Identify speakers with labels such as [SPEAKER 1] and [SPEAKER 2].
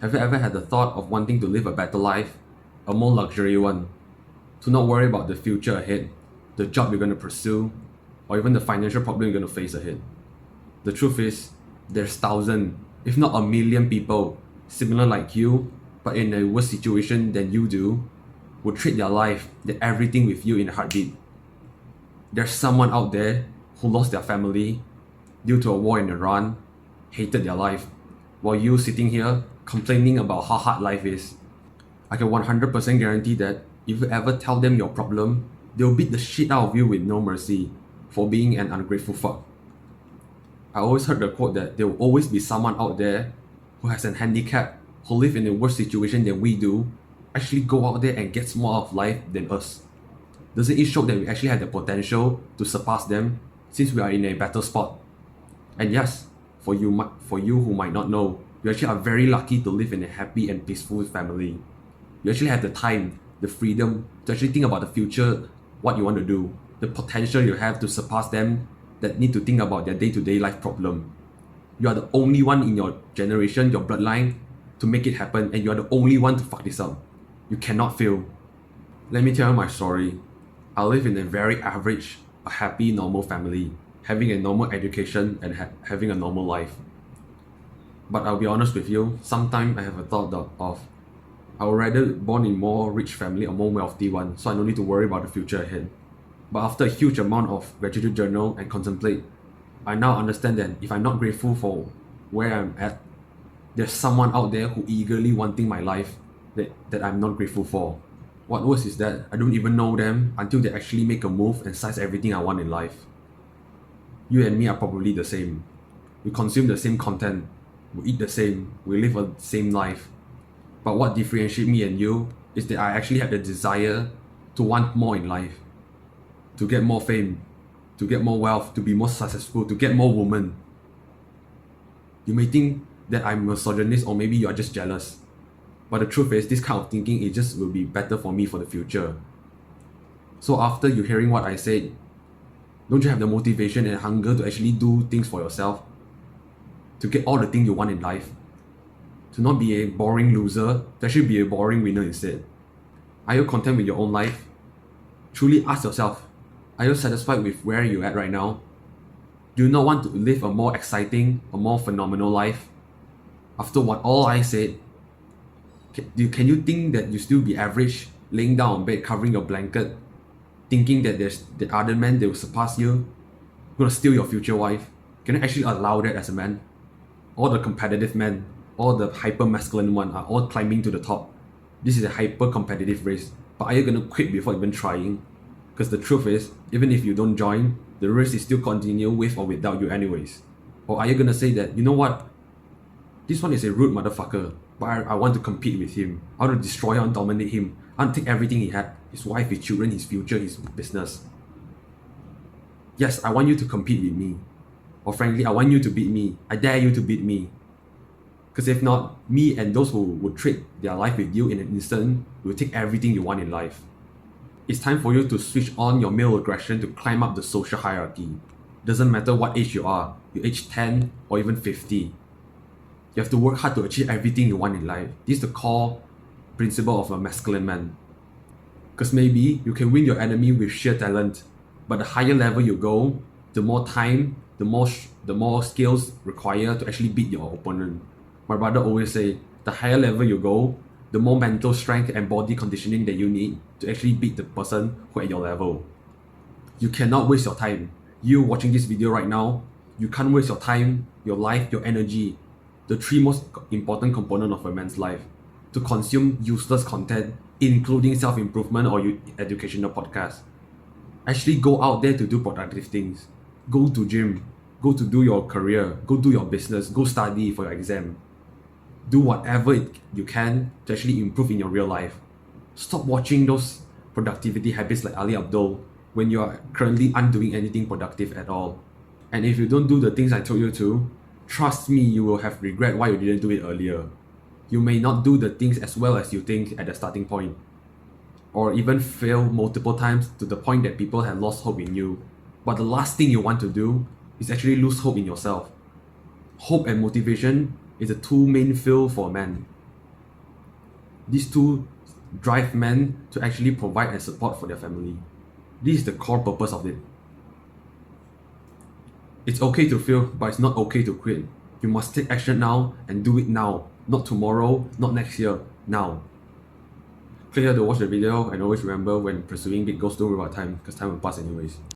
[SPEAKER 1] Have you ever had the thought of wanting to live a better life, a more luxury one, to not worry about the future ahead, the job you're going to pursue, or even the financial problem you're going to face ahead? The truth is, there's thousands, if not a million people, similar like you, but in a worse situation than you do, would trade their life, their everything with you in a heartbeat. There's someone out there who lost their family due to a war in Iran, hated their life, while you sitting here complaining about how hard life is. I can 100% guarantee that if you ever tell them your problem, they'll beat the shit out of you with no mercy for being an ungrateful fuck. I always heard the quote that there will always be someone out there who has an handicap, who live in a worse situation than we do, actually go out there and gets more out of life than us. Doesn't it show that we actually have the potential to surpass them since we are in a better spot? And yes, for you who might not know, you actually are very lucky to live in a happy and peaceful family. You actually have the time, the freedom to actually think about the future, what you want to do, the potential you have to surpass them that need to think about their day-to-day life problem. You are the only one in your generation, your bloodline, to make it happen, and you are the only one to fuck this up. You cannot fail. Let me tell you my story. I live in a very average, a happy, normal family, having a normal education and having a normal life. But I'll be honest with you, sometimes I have a thought of I would rather born in more rich family, a more wealthy one, so I don't need to worry about the future ahead. But after a huge amount of gratitude journal and contemplate, I now understand that if I'm not grateful for where I'm at, there's someone out there who eagerly wanting my life that I'm not grateful for. What worse is that I don't even know them until they actually make a move and size everything I want in life. You and me are probably the same. We consume the same content, we eat the same, we live a same life. But what differentiates me and you is that I actually have the desire to want more in life, to get more fame, to get more wealth, to be more successful, to get more women. You may think that I'm misogynist or maybe you are just jealous. But the truth is, this kind of thinking, it just will be better for me for the future. So after you hearing what I said, don't you have the motivation and hunger to actually do things for yourself? To get all the things you want in life? To not be a boring loser, to actually be a boring winner instead? Are you content with your own life? Truly ask yourself, are you satisfied with where you're at right now? Do you not want to live a more exciting, a more phenomenal life? After what all I said, can you think that you still be average, laying down on bed, covering your blanket, thinking that there's the other man that will surpass you, gonna steal your future wife? Can you actually allow that as a man? All the competitive men, all the hyper masculine one are all climbing to the top. This is a hyper competitive race, but are you gonna quit before even trying? Because the truth is, even if you don't join, the race is still continue with or without you anyways. Or are you gonna say that, you know what? This one is a rude motherfucker, but I want to compete with him. I want to destroy him, dominate him. I want to take everything he had, his wife, his children, his future, his business. Yes, I want you to compete with me. Or frankly, I want you to beat me. I dare you to beat me. Because if not, me and those who would trade their life with you in an instant will take everything you want in life. It's time for you to switch on your male aggression to climb up the social hierarchy. Doesn't matter what age you are, you're age 10 or even 50. You have to work hard to achieve everything you want in life. This is the core principle of a masculine man. Because maybe you can win your enemy with sheer talent, but the higher level you go, the more time, the more skills required to actually beat your opponent. My brother always say, the higher level you go, the more mental strength and body conditioning that you need to actually beat the person who at your level. You cannot waste your time. You watching this video right now, you can't waste your time, your life, your energy, the three most important components of a man's life, to consume useless content, including self-improvement or educational podcasts. Actually go out there to do productive things. Go to gym, go to do your career, go do your business, go study for your exam. Do whatever you can to actually improve in your real life. Stop watching those productivity habits like Ali Abdul when you are currently undoing anything productive at all. And if you don't do the things I told you to, trust me, you will have regret why you didn't do it earlier. You may not do the things as well as you think at the starting point, or even fail multiple times to the point that people have lost hope in you. But the last thing you want to do is actually lose hope in yourself. Hope and motivation is the two main fuel for a man. These two drive men to actually provide and support for their family. This is the core purpose of it. It's okay to fail, but it's not okay to quit. You must take action now and do it now. Not tomorrow, not next year, now. Click here to watch the video and always remember when pursuing big goals, don't worry about time, because time will pass anyways.